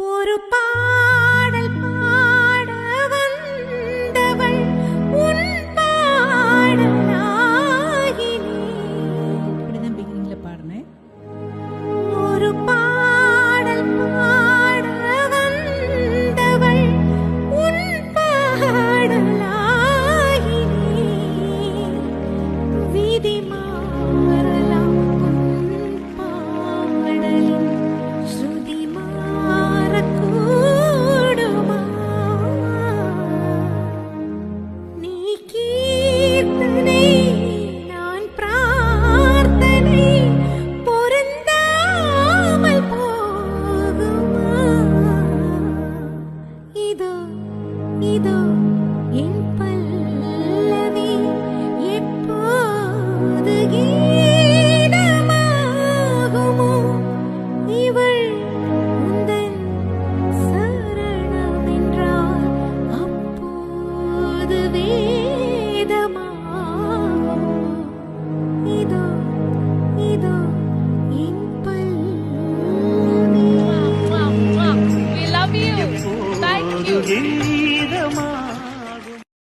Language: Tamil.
ஒரு பாடல் பாட வந்தவள் உன் பாடலாகினேன். இப்படிதான் பிகினிங்ல பாடுனேன். ஒரு பாடல் பாட வந்தவள் உன் பாடலாகினேன். விதி மாறலாம் உன் பாடலின் ஸ்ருதி மாறக்கூடுமா? நீ கீர்த்தனை நான் பிரார்த்தனை பொருந்தாமல் போகுமா? இதோ இதோ என் பல்லவி எப்போது கீதமாகுமோ? இவள் உந்தன் சரணம் என்றால் அப்போது